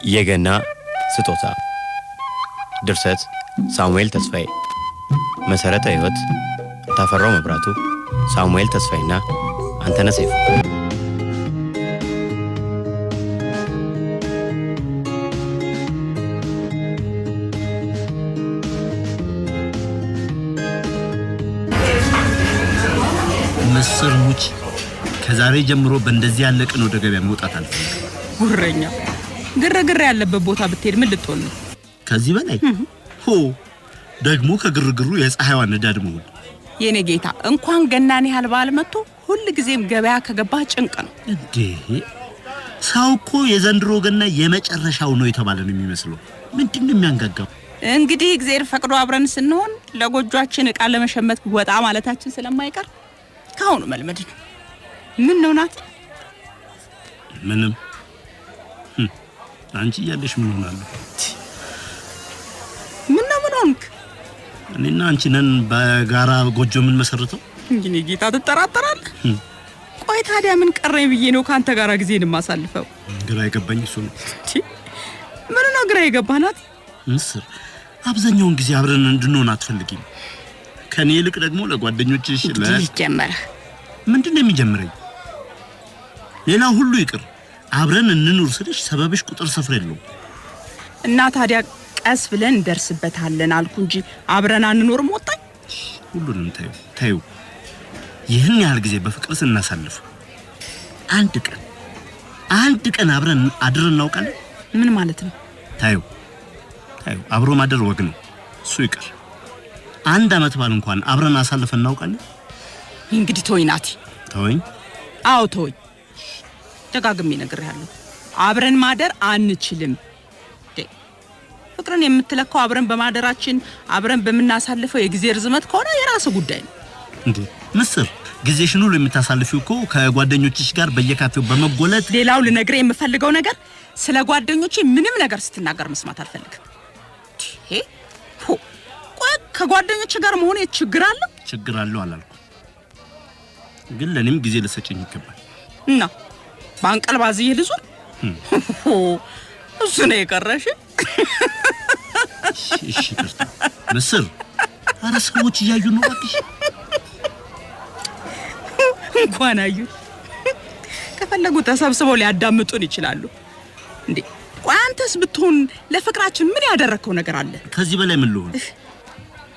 የገና ስጦታ ድርሰት ሳሙኤል ተስፋዬ መሰረተ ህይወት ታፈራው መብራቱ ሳሙኤል ተስፋዬና አንተነህ ሰይፉ ምስር ሙጭ ከዛሬ ጀምሮ በእንደዚህ ያለ ቀን ወደ ገበያ መውጣት አልፈልግም። ጉረኛ ግርግር ያለበት ቦታ ብትሄድ ምን ልትሆን ነው? ከዚህ በላይ ደግሞ ከግርግሩ የፀሐይዋ ንዳድ መሆን። የኔ ጌታ እንኳን ገናኔ ያህል በዓል መጥቶ ሁሉ ጊዜም ገበያ ከገባ ጭንቅ ነው እንዴ። ሰው እኮ የዘንድሮ ገና የመጨረሻው ነው የተባለን የሚመስለው። ምንድነው የሚያንጋጋው? እንግዲህ እግዚአብሔር ፈቅዶ አብረን ስንሆን ለጎጆአችን ዕቃ ለመሸመት ወጣ ማለታችን ስለማይቀር ካሁኑ መልመድ ነው። ምን ነው ናት? ምንም አንቺ ያለሽ ምን ሆናለሁ? ምን ሆንክ? እኔና አንቺ ነን በጋራ ጎጆ ምን መሰረተው። እንግዲህ ጌታ ተጠራጠራለህ? ቆይ ታዲያ ምን ቀረኝ ብዬ ነው ካንተ ጋራ ጊዜን ማሳልፈው? ግራ ይገባኝ እሱ ነው። ምን ነው ግራ ይገባናት? ምስር አብዛኛውን ጊዜ አብረን እንድንሆን አትፈልጊም። ከኔ ይልቅ ደግሞ ለጓደኞችሽ ጀመረ። ምንድነው የሚጀምረኝ? ሌላው ሁሉ ይቅር አብረን እንኑር ስልሽ ሰበብሽ ቁጥር ስፍር የለውም። እና ታዲያ ቀስ ብለን እንደርስበታለን አልኩ እንጂ አብረን አንኖርም ወጣኝ። ሁሉንም ታዩ ይህን ያህል ጊዜ በፍቅር ስናሳልፍ አንድ ቀን አብረን አድረን እናውቃለን? ምን ማለት ነው? ታዩ አብሮ ማደር ወግ ነው። እሱ ይቅር አንድ አመት ባል እንኳን አብረን አሳልፈን እናውቃለን? እንግዲህ ተወኝ ናቲ። ተወኝ? አዎ ተወኝ። ደጋግሜ ነግሬሃለሁ። አብረን ማደር አንችልም። ፍቅርን የምትለካው አብረን በማደራችን አብረን በመናሳልፈው የጊዜ ርዝመት ከሆነ የራስ ጉዳይ ነው እንዴ። ምስር ጊዜሽን ሁሉ የምታሳልፊው እኮ ከጓደኞችሽ ጋር በየካፌው በመጎለት። ሌላው ልነግርህ የምፈልገው ነገር ስለ ጓደኞቼ ምንም ነገር ስትናገር መስማት አልፈልግም። ቆይ ከጓደኞቼ ጋር መሆን ችግር አለው አላልኩም፣ ግን ለኔም ጊዜ ልሰጪኝ ይገባል። እና ባንቀልባዝዬ ልዙር እሱ ነው የቀረሽ? እሺ ክርስታ ምስር አረ ሰዎች እያዩ ነው ባክሽ። እንኳን አዩ ከፈለጉ ተሰብስበው ሊያዳምጡን ይችላሉ እንዴ። ቆይ አንተስ ብትሆን ለፍቅራችን ምን ያደረከው ነገር አለ? ከዚህ በላይ ምን ልሆን?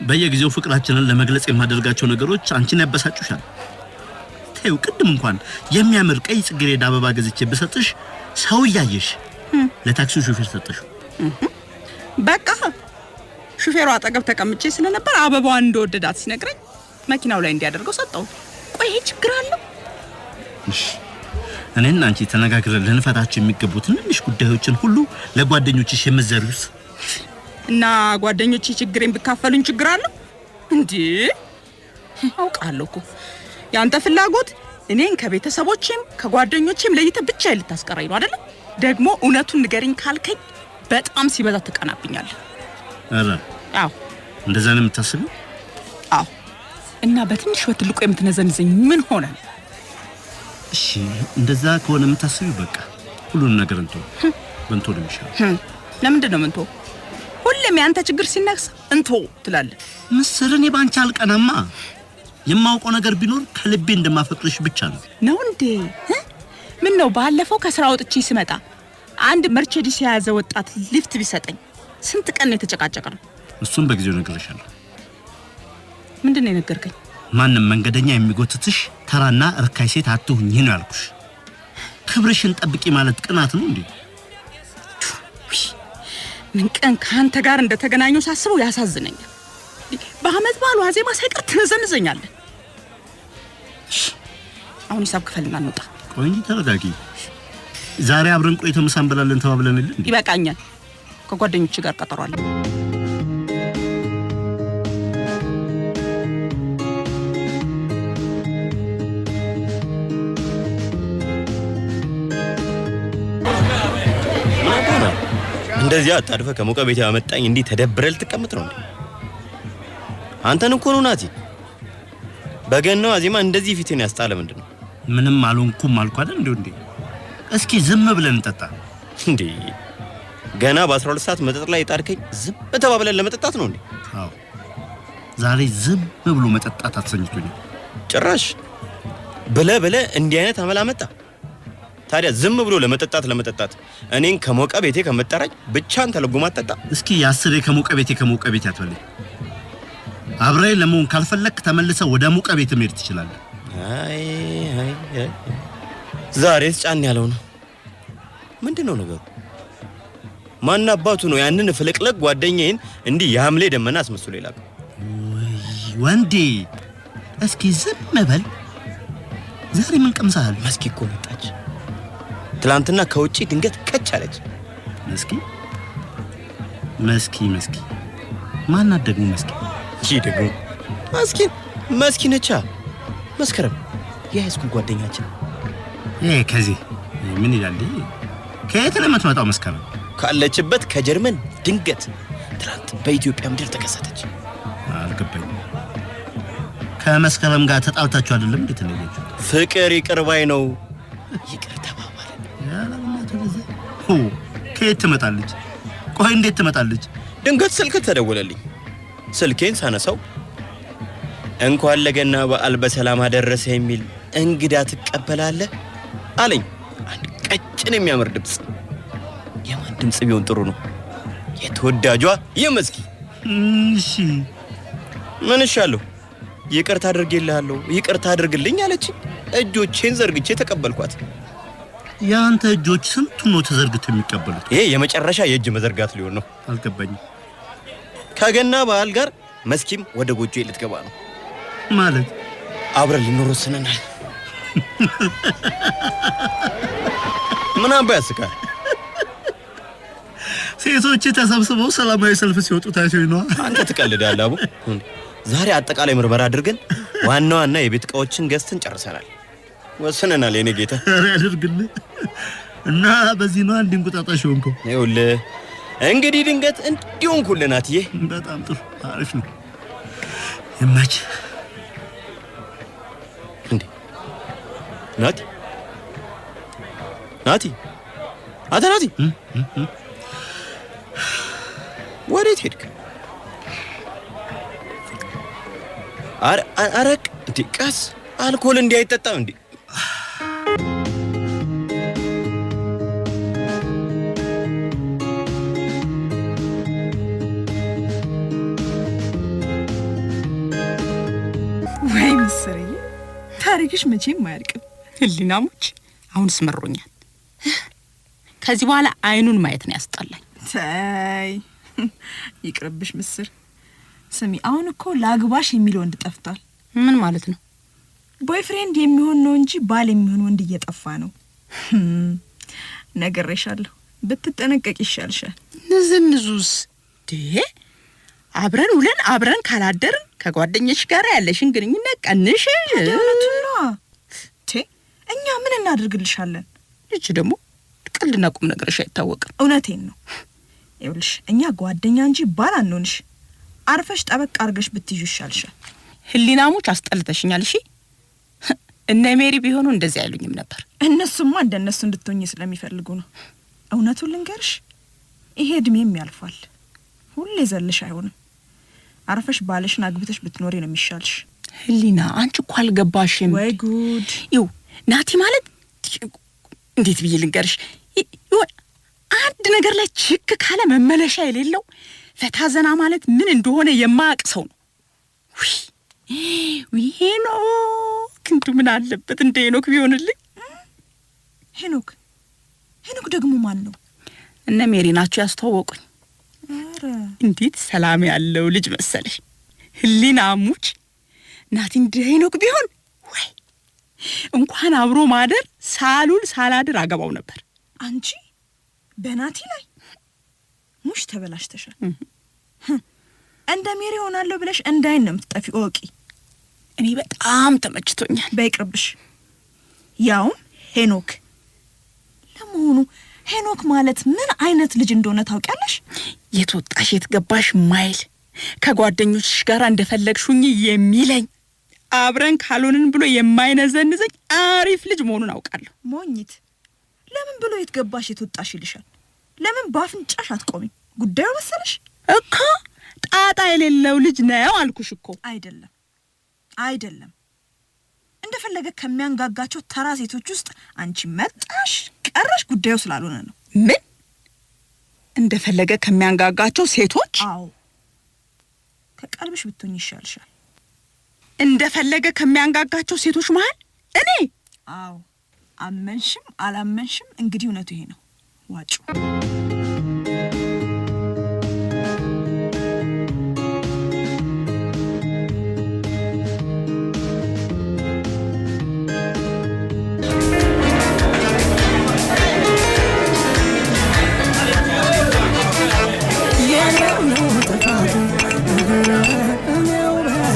በየጊዜው ፍቅራችንን ለመግለጽ የማደርጋቸው ነገሮች አንቺን ያበሳጩሻል። ታዩ ቅድም እንኳን የሚያምር ቀይ ጽጌረዳ አበባ ገዝቼ በሰጥሽ ሰው ያየሽ ለታክሲው ሹፌር ሰጠሽው። በቃ ሹፌሩ አጠገብ ተቀምጬ ስለነበር አበባዋን እንደወደዳት ሲነግረኝ መኪናው ላይ እንዲያደርገው ሰጠው። ቆይ ይሄ ችግር አለው? እሺ እኔና አንቺ ተነጋግረን ልንፈታቸው የሚገቡ ትንንሽ ጉዳዮችን ሁሉ ለጓደኞችሽ የምትዘሪውስ? እና ጓደኞቼ ችግሬን ቢካፈሉኝ ችግር አለው እንዴ? አውቃለሁ እኮ ያንተ ፍላጎት እኔን ከቤተሰቦቼም ከጓደኞቼም ለይተህ ብቻ ልታስቀረኝ ነው አይደል? ደግሞ እውነቱን ንገሪኝ ካልከኝ በጣም ሲበዛ ትቀናብኛለህ። አረ አዎ እንደዛ ነው የምታስቢው? አዎ። እና በትንሽ ወትልቆ የምትነዘንዘኝ ምን ሆነ? እሺ እንደዛ ከሆነ የምታስቢው በቃ ሁሉን ነገር እንቶ ነው የሚሻለው። ለምንድን ነው ምንቶ? ሁሌም ያንተ ችግር ሲነክስ እንቶ ትላለህ። ምስር እኔ ባንቺ አልቀናማ። የማውቀው ነገር ቢኖር ከልቤ እንደማፈቅርሽ ብቻ ነው እንዴ? ምን ነው ባለፈው ከስራ ወጥቼ ስመጣ አንድ መርቼዲስ የያዘ ወጣት ሊፍት ቢሰጠኝ ስንት ቀን ነው የተጨቃጨቀው? እሱን በጊዜው ነግሬሻለሁ። ምንድን ነው የነገርከኝ? ማንም መንገደኛ የሚጎትትሽ ተራና እርካይ ሴት አትሁኚ ነው ያልኩሽ። ክብርሽን ጠብቂ ማለት ቅናት ነው እንዴ? ምን ቀን ካንተ ጋር እንደተገናኘው ሳስበው ያሳዝነኛል። በአመት በዓሉ ዋዜማ ሳይቀር ትነዘንዘኛለህ። አሁን ሂሳብ ክፈልና እንውጣ። ቆይ እንጂ ተረጋጊ። ዛሬ አብረን ቆይተን ምሳ እንበላለን ተባብለን አይደል? ይበቃኛል። ከጓደኞቼ ጋር ቀጠሮ አለ። እንደዚህ አጣድፈ ከሞቀ ቤት ያመጣኝ እንዴ ተደብረል ተቀምጥ ነው እንዴ? አንተን እኮ ነው ናቲ። በገናው አዜማ እንደዚህ ፊቴን ያስጣለ ምንድነው? ምንም አልሆንኩም አልኩ አይደል እንዴ? እስኪ ዝም ብለን እንጠጣ እንዴ? ገና በ12 ሰዓት መጠጥ ላይ ጣርከኝ ዝም ተባብለን ለመጠጣት ነው እንዴ? አዎ ዛሬ ዝም ብሎ መጠጣት አትሰኝቶኝ ጭራሽ በለ እንዲህ አይነት አመል አመጣ። ታዲያ ዝም ብሎ ለመጠጣት እኔን ከሞቀ ቤቴ ከመጠራኝ ብቻን ተለጉማ አጠጣ። እስኪ ያስሬ ከሞቀ ቤቴ አትበለኝ። አብራይ ለመሆን ካልፈለክ ተመልሰ ወደ ሞቀ ቤት መሄድ ትችላለህ። አይ ዛሬስ ጫን ያለው ነው። ምንድነው ነገሩ? ማን አባቱ ነው ያንን ፍልቅልቅ ጓደኛዬን እንዲህ የሐምሌ ደመና አስመስሎ ይላቀው? ወንዴ እስኪ ዝም በል። ዛሬ ምን ቀምሳል? መስኪ እኮ መጣች። ትላንትና ከውጪ ድንገት ከች አለች። መስኪ ማናት ደግሞ መስኪ? ደግሞ መስኪ ነቻ። መስከረም የሃይስኩል ጓደኛችን። ከዚህ ምን ይላል? ከየት ነው የምትመጣው መስከረም? ካለችበት ከጀርመን ድንገት ትላንት በኢትዮጵያ ምድር ተከሰተች። አልገባኝም። ከመስከረም ጋር ተጣልታችሁ አይደለም እንዴ ተለያያችሁ? ፍቅር ይቅር ባይ ነው። ይቅር ተባባለ። ከየት ትመጣለች? ቆይ እንዴት ትመጣለች? ድንገት ስልክ ተደወለልኝ። ስልኬን ሳነሳው እንኳን ለገና በዓል በሰላም አደረሰ የሚል እንግዳ ትቀበላለህ አለኝ። አንድ ቀጭን የሚያምር ድምጽ። የማን ድምጽ ቢሆን ጥሩ ነው? የተወዳጇ የመስኪ። እሺ ምን እሻለሁ? ይቅርታ አድርጌልሃለሁ፣ ይቅርታ አድርግልኝ አለች። እጆቼን ዘርግቼ ተቀበልኳት። ያንተ እጆች ስንቱ ነው ተዘርግተው የሚቀበሉት? ይሄ የመጨረሻ የእጅ መዘርጋት ሊሆን ነው። አልገባኝም። ከገና በዓል ጋር መስኪም ወደ ጎጆ ልትገባ ነው ማለት? አብረን ልንኖር ወስነናል። ምን አባ ያስቃል? ሴቶች ተሰብስበው ሰላማዊ ሰልፍ ሲወጡ ታይቶኝ ነው። አንተ ትቀልዳለህ አቡ። ዛሬ አጠቃላይ ምርመራ አድርገን ዋና የቤት እቃዎችን ገዝተን ጨርሰናል። ወስነናል የኔ ጌታ። ያድርግልህ እና በዚህ ነው አንድ እንቁጣጣሽ ሆንኩ። ይኸውልህ እንግዲህ ድንገት እንዲሆንኩልህ ናትዬ። በጣም ጥሩ አሪፍ ነው። እማች እንዴ ናቲ አታናቲ ወዴት ሄድክ? አረቅ እንዴ ቀስ አልኮል እንዴ አይጠጣም እንዴ? ወይ ምስርዬ ታሪክሽ መቼም አያልቅም። ህሊናሞች አሁንስ መሮኛል። ከዚህ በኋላ አይኑን ማየት ነው ያስጠላኝ። ታይ ይቅርብሽ ምስር። ስሚ አሁን እኮ ላግባሽ የሚል ወንድ ጠፍቷል። ምን ማለት ነው? ቦይፍሬንድ የሚሆን ነው እንጂ ባል የሚሆን ወንድ እየጠፋ ነው። ነግሬሻለሁ፣ ብትጠነቀቂ ይሻልሻል። ንዝንዙስ አብረን ውለን አብረን ካላደርን ከጓደኞች ጋር ያለሽን ግንኙነት ቀንሽ። ደውነቱና እኛ ምን እናድርግልሻለን? ልጅ ደግሞ ቀልድና ቁም ነገርሽ አይታወቅም። እውነቴን ነው። ይኸውልሽ እኛ ጓደኛ እንጂ ባል አንሆንሽ። አርፈሽ ጠበቅ አርገሽ ብትይዩ ይሻልሻል። ህሊናሞች አስጠልተሽኛል። እሺ እነ ሜሪ ቢሆኑ እንደዚህ አይሉኝም ነበር። እነሱማ እንደነሱ እንድትሆኚ ስለሚፈልጉ ነው። እውነቱን ልንገርሽ፣ ይሄ እድሜም ያልፋል። ሁሌ ዘልሽ አይሆንም። አርፈሽ ባልሽን አግብተሽ ብትኖሪ ነው የሚሻልሽ። ህሊና አንቺ እኮ አልገባሽም። ወይ ጉድ! ይው ናቲ ማለት እንዴት ብዬ ልንገርሽ፣ አንድ ነገር ላይ ችክ ካለ መመለሻ የሌለው ፈታ ዘና ማለት ምን እንደሆነ የማያውቅ ሰው ነው። ሄኖክ እንዱ ምን አለበት እንደ ሄኖክ ቢሆንልኝ። ሄኖክ ደግሞ ማን ነው? እነ ሜሪ ናቸው ያስተዋወቁኝ። አረ እንዴት ሰላም ያለው ልጅ መሰለሽ። ህሊና ሙች ናቲ እንደ ሄኖክ ቢሆን ወይ እንኳን አብሮ ማደር ሳሉል ሳላድር አገባው ነበር። አንቺ በናቲ ላይ ሙሽ ተበላሽተሻል። እንደ ሜሪ ሆናለሁ ብለሽ እንዳይን ነው የምትጠፊ። ኦቂ እኔ በጣም ተመችቶኛል። በይቅርብሽ። ያውም ሄኖክ። ለመሆኑ ሄኖክ ማለት ምን አይነት ልጅ እንደሆነ ታውቂያለሽ? የተወጣሽ የተገባሽ ማይል ከጓደኞችሽ ጋር እንደፈለግሽኝ የሚለኝ አብረን ካልሆንን ብሎ የማይነዘንዘኝ አሪፍ ልጅ መሆኑን አውቃለሁ። ሞኝት ለምን ብሎ የተገባሽ የተወጣሽ ይልሻል? ለምን ባፍንጫሽ አትቆሚም? ጉዳዩ መሰለሽ እኮ ጣጣ የሌለው ልጅ ነው አልኩሽ እኮ። አይደለም እንደፈለገ ከሚያንጋጋቸው ተራ ሴቶች ውስጥ አንቺ መጣሽ ቀረሽ ጉዳዩ ስላልሆነ ነው። ምን እንደፈለገ ከሚያንጋጋቸው ሴቶች? አዎ ከቀልብሽ ብትሆኝ ይሻልሻል። እንደፈለገ ከሚያንጋጋቸው ሴቶች መሃል እኔ? አዎ አመንሽም አላመንሽም እንግዲህ እውነቱ ይሄ ነው። ዋጩ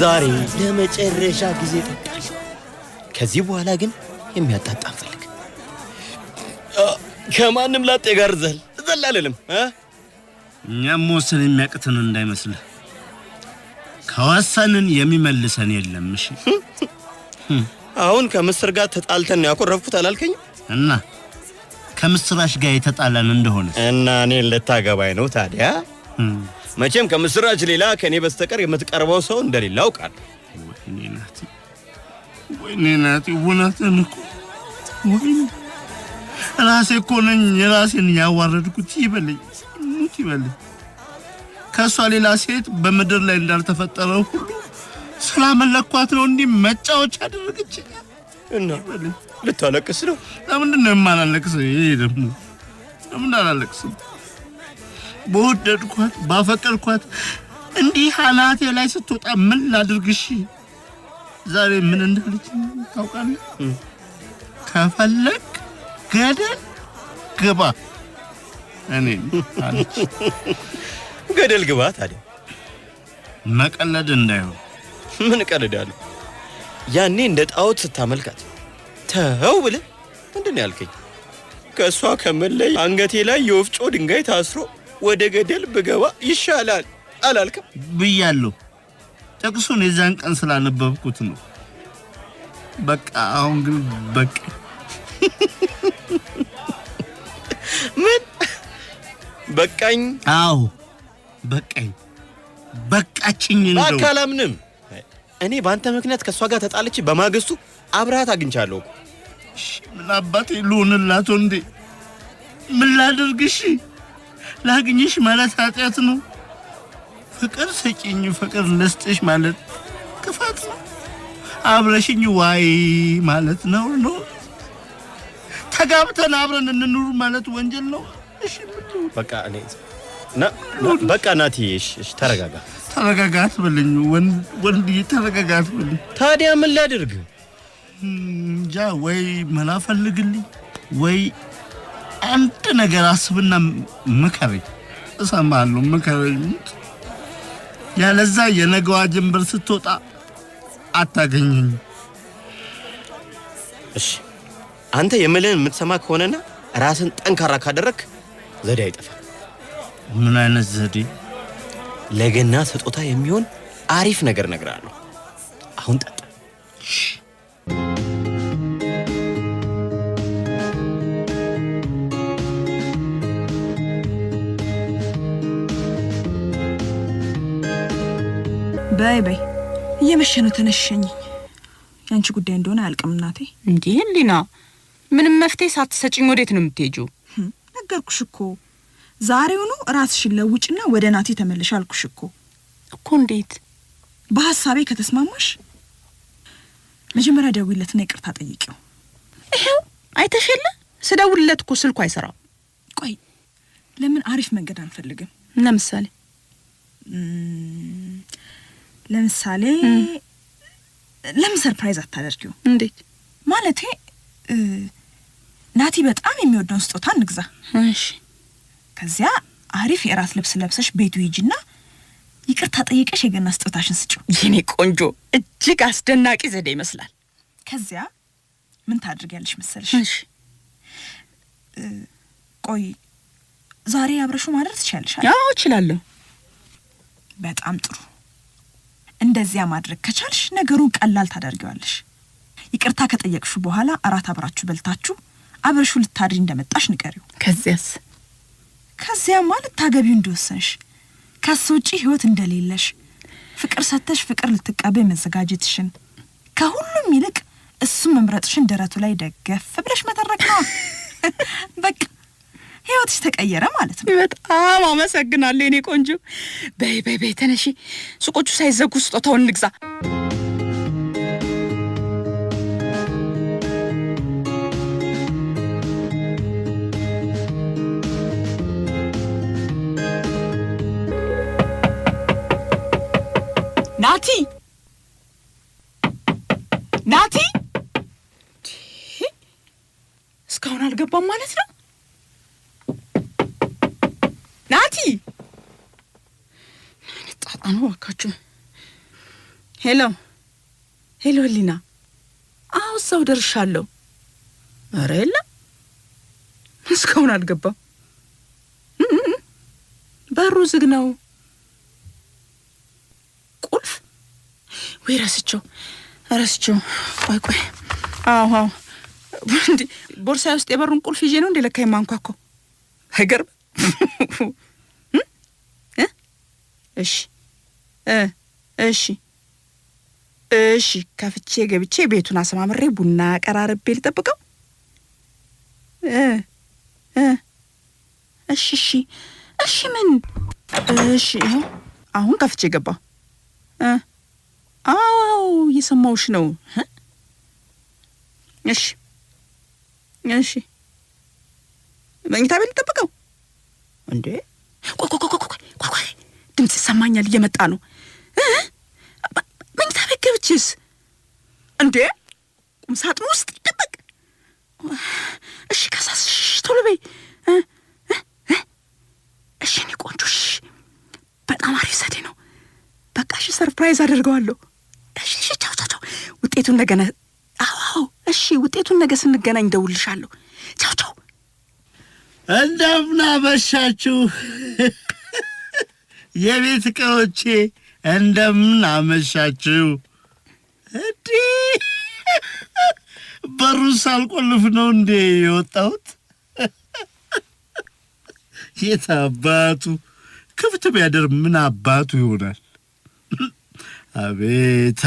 ዛሬ ለመጨረሻ ጊዜ ጠጣሽ። ከዚህ በኋላ ግን የሚያጣጣ ፈልግ። ከማንም ላጤ ጋር ዘላለልም እኛም ወሰን የሚያቅተን እንዳይመስልህ። ከወሰንን የሚመልሰን የለም። እሺ አሁን ከምስር ጋር ተጣልተን ያቆረፍኩት አላልከኝ? እና ከምስራች ጋር የተጣላን እንደሆነ እና እኔን ልታገባኝ ነው ታዲያ? መቼም ከምስራች ሌላ ከኔ በስተቀር የምትቀርበው ሰው እንደሌለ አውቃለሁ። ወይኔ ናቲ ወናተን እኮ ወይኔ ራሴ እኮ ነኝ የራሴን ያዋረድኩት። ይበልኝ ሙት ይበልኝ። ከሷ ሌላ ሴት በመድር ላይ እንዳልተፈጠረው ሁሉ ስላመለኳት ነው እንዲህ መጫወቻ አደረገች። እና ልታለቅስ ነው? ለምንድን ነው የማላለቅስ? ይሄ ደግሞ ለምን አላለቅስም? በወደድኳት ባፈቀርኳት እንዲህ አናቴ ላይ ስትወጣ ምን ላድርግሽ? ዛሬ ምን እንዳለች ታውቃለህ? ከፈለክ ገደል ግባ እኔ አለች። ገደል ግባ ታዲያ? መቀለድ እንዳይሆን። ምን ቀልዳለሁ? ያኔ እንደ ጣዖት ስታመልካት ተው ብለህ ምንድን ነው ያልከኝ? ከእሷ ከመለይ አንገቴ ላይ የወፍጮ ድንጋይ ታስሮ ወደ ገደል ብገባ ይሻላል አላልክም? ብያለሁ። ጥቅሱን የዛን ቀን ስላነበብኩት ነው። በቃ አሁን ግን በቃ ምን በቃኝ? አዎ በቃኝ፣ በቃችኝ። እንደው አካላምንም እኔ በአንተ ምክንያት ከሷ ጋር ተጣልቼ በማግስቱ አብራት አግኝቻለሁ። ምን አባቴ ልሆንላት እንዴ? ምን ላድርግሽ? ላግኝሽ ማለት ኃጢአት ነው? ፍቅር ስጪኝ ፍቅር ልስጥሽ ማለት ክፋት ነው? አብረሽኝ ዋይ ማለት ነው? ተጋብተን አብረን እንኑር ማለት ወንጀል ነው? እሺ በቃ እኔ በቃ ናቲ እሺ ተረጋጋ። ተረጋጋት በልኝ ወንድ ተረጋጋት በልኝ። ታዲያ ምን ላድርግ? ጃ ወይ መላ ፈልግልኝ ወይ አንድ ነገር አስብና ምከረኝ። እሰማለሁ፣ ምከረኝ። ያለዛ የነገዋ ጀንበር ስትወጣ አታገኘኝ። እሺ አንተ የምልህን የምትሰማ ከሆነና ራስን ጠንካራ ካደረክ ዘዴ አይጠፋም። ምን አይነት ዘዴ? ለገና ስጦታ የሚሆን አሪፍ ነገር እነግርሃለሁ። አሁን ጠጣ። በይ እየመሸ ነው፣ ተነሽኝ። ያንቺ ጉዳይ እንደሆነ አያልቅም እናቴ። እንዴ ሊና፣ ምንም መፍትሄ ሳትሰጪኝ ወዴት ነው የምትሄጂው? ነገርኩሽ እኮ ዛሬውኑ ራስሽን ለውጭና ወደ ናቲ ተመለሽ አልኩሽ እኮ። እንዴት? በሐሳቤ ከተስማማሽ መጀመሪያ ደውይለትና ይቅርታ ጠይቂው። ይሄው አይተሽለ ስደውልለት እኮ ስልኩ አይሰራም። ቆይ ለምን አሪፍ መንገድ አንፈልግም? ለምሳሌ ለምን ሰርፕራይዝ አታደርጊው? እንዴት ማለቴ ናቲ በጣም የሚወደውን ስጦታ እንግዛ። እሺ ከዚያ አሪፍ የራስ ልብስ ለብሰሽ ቤቱ ሂጂና ይቅርታ ጠይቀሽ የገና ስጦታሽን ስጪው። የኔ ቆንጆ እጅግ አስደናቂ ዘዴ ይመስላል። ከዚያ ምን ታድርጊያለሽ መሰልሽ? እሺ ቆይ ዛሬ አብረሹ ማድረግ ትችያለሽ? አዎ እችላለሁ። በጣም ጥሩ። እንደዚያ ማድረግ ከቻልሽ ነገሩን ቀላል ታደርጊዋለሽ። ይቅርታ ከጠየቅሽ በኋላ አራት አብራችሁ በልታችሁ አብረሹ ልታድሪ እንደመጣሽ ንገሪው። ከዚያማ ልታገቢው እንደወሰንሽ ከሱ ውጪ ህይወት እንደሌለሽ ፍቅር ሰተሽ ፍቅር ልትቀበይ መዘጋጀትሽን ከሁሉም ይልቅ እሱ መምረጥሽን ደረቱ ላይ ደገፍ ብለሽ መተረክ ነው። በቃ ህይወትሽ ተቀየረ ማለት ነው። በጣም አመሰግናለሁ የኔ ቆንጆ። በይ ተነሺ፣ ሱቆቹ ሳይዘጉ ስጦታውን እንግዛ። ናቲ እስካሁን አልገባም ማለት ነው። ናቲ ጣጣ ነው እባካችሁ። ሄሎ ሊና፣ አዎ እዛው ደርሻለሁ። ኧረ የለም እስካሁን አልገባም። በሩ ዝግ ነው። ቁልፍ ወይ ረስቸው። ቆይ አዎ እንዴ ቦርሳዬ ውስጥ የበሩን ቁልፍ ይዤ ነው እንዴ ለካ የማንኳኳው። አይገርም? እሺ ከፍቼ ገብቼ ቤቱን አሰማምሬ ቡና ቀራርቤ ልጠብቀው። እሺ ምን ይኸው አሁን ከፍቼ ገባሁ። አዎ እየሰማሁሽ ነው። እሺ መኝታ ቤት ልጠብቀው እንዴ? ቆይ ድምፅ ይሰማኛል፣ እየመጣ ነው። መኝታ ቤት ገብቼስ እንዴ? ቁም ሳጥኑ ውስጥ ይደበቅ። እሺ ከሳስ ቶሎ በይ። እሺ እኔ ቆንጆ፣ በጣም አሪፍ ዘዴ ነው። በቃ እሺ ሰርፕራይዝ አደርገዋለሁ። እሺ ቻው። ውጤቱን ነገ ውጤቱን ነገ ስንገናኝ ደውልሻለሁ። ቻው። እንደምን አመሻችሁ የቤት ዕቃዎቼ፣ እንደምን አመሻችሁ። በሩን ሳልቆልፍ ነው እንዴ የወጣሁት? የት አባቱ ክፍት ቢያደር ምን አባቱ ይሆናል? አቤት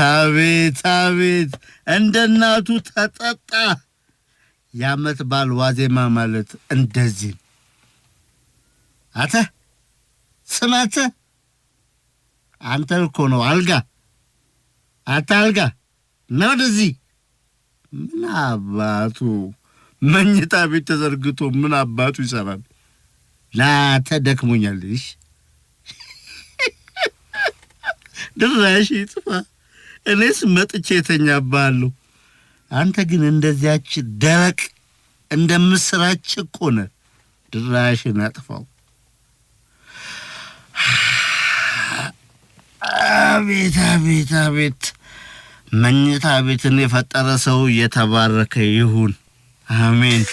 እንደ እናቱ ተጠጣ። የዓመት በዓል ዋዜማ ማለት እንደዚህ። ስማተ አንተ እኮ ነው አልጋ ነው ወደዚህ። ምን አባቱ መኝታ ቤት ተዘርግቶ ምን አባቱ ይሰራል? ላተ ደክሞኛልሽ። ድራሽ ይጥፋ። እኔስ መጥቼ ተኛባለሁ። አንተ ግን እንደዚያች ደረቅ እንደምስራች እኮ ነህ። ድራሽን አጥፋው። አቤት መኝታ ቤትን የፈጠረ ሰው የተባረከ ይሁን። አሜን።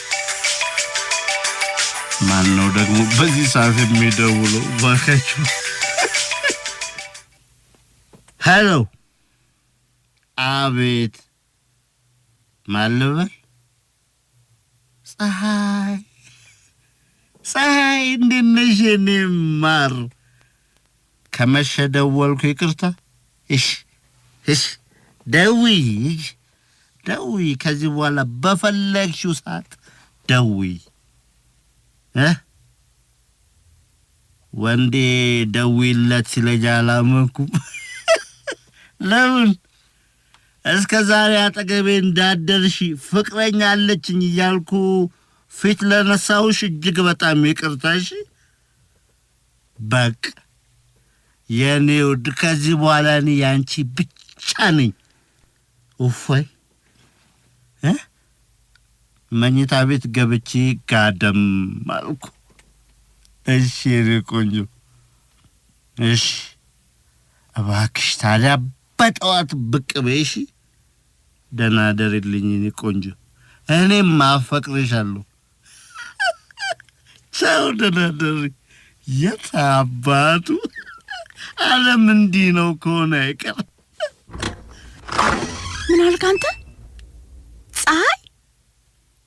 ማን ነው ደግሞ በዚህ ሰዓት የሚደውለው? ባካችሁ። ሄሎ። አቤት። ማለበል ፀሐይ እንዴት ነሽ የኔ ማር? ከመሸ ደወልኩ፣ ይቅርታ። እሺ ደውይ። ከዚህ በኋላ በፈለግሽው ሰዓት ደውይ። ወንዴ ደውይለት ሲለኝ አላመንኩም። ለምን እስከ ዛሬ አጠገቤ እንዳደርሽ ፍቅረኛ አለችኝ እያልኩ ፊት ለነሳሁሽ እጅግ በጣም ይቅርታሽ። በቃ የኔ ውድ ከዚህ በኋላ እኔ ያንቺ ብቻ ነኝ። እፎይ። መኝታ ቤት ገብቼ ጋደም አልኩ። እሺ የኔ ቆንጆ፣ እሺ እባክሽ ታዲያ በጠዋት ብቅ በይሽ። ደህና ደርልኝ የኔ ቆንጆ፣ እኔም አፈቅርሻለሁ። ቻው፣ ደህና ደሪ። የት አባቱ ዓለም እንዲህ ነው ከሆነ አይቀር። ምን አልክ አንተ? ፀሐይ?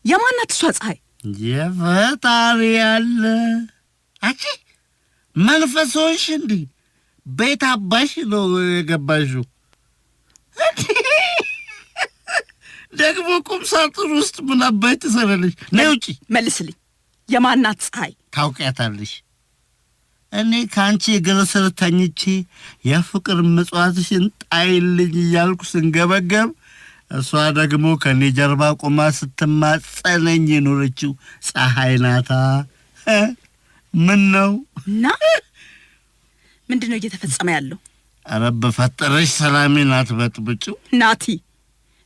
የማናት እሷ ፀሐይ? የፈጣሪ ያለ አንቺ መንፈሶሽ እንዴ ቤት አባሽ ነው የገባሽው? ደግሞ ቁም ሳጥን ውስጥ ምን አባይ ትሰራለሽ? ነይ ውጪ። መልስልኝ። የማናት ፀሐይ? ታውቂያታለሽ? እኔ ከአንቺ እግር ስር ተኝቼ የፍቅር ምጽዋትሽን ጣይልኝ እያልኩ ስንገበገብ እሷ ደግሞ ከኔ ጀርባ ቆማ ስትማጸነኝ የኖረችው ፀሐይ ናታ። ምን ነው እና ምንድን ነው እየተፈጸመ ያለው? ኧረ በፈጠረሽ ሰላሜን አትበጥብጭው ናቲ።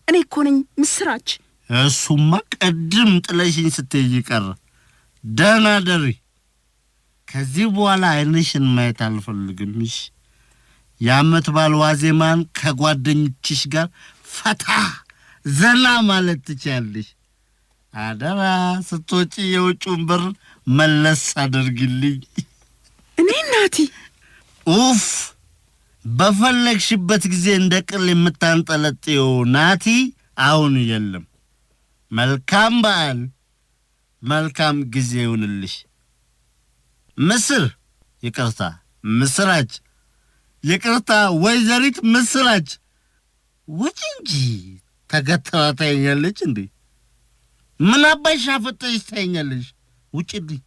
እኔ እኮ ነኝ ምስራች። እሱማ ቀድም ጥለሽኝ ስትይ ቀረ። ደህና ደሪ። ከዚህ በኋላ አይንሽን ማየት አልፈልግም። እሺ? የዓመት በዓል ዋዜማን ከጓደኞችሽ ጋር ፈታ ዘና ማለት ትችያለሽ። አደራ ስትወጪ የውጭውን በር መለስ አድርግልኝ። እኔ ናቲ? ኡፍ! በፈለግሽበት ጊዜ እንደ ቅል የምታንጠለጥየው ናቲ አሁን የለም። መልካም በዓል፣ መልካም ጊዜ ይሁንልሽ። ምስር፣ ይቅርታ ምስራች፣ ይቅርታ ወይዘሪት ምስራች። ውጭ እንጂ ተገተራ ታየኛለች እንዴ? ምን አባሽ አፈጠሽ ታየኛለሽ? ውጭልኝ።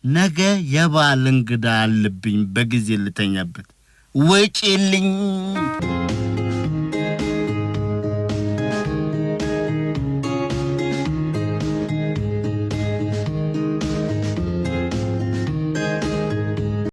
ነገ የበዓል እንግዳ አለብኝ፣ በጊዜ ልተኛበት። ውጭልኝ።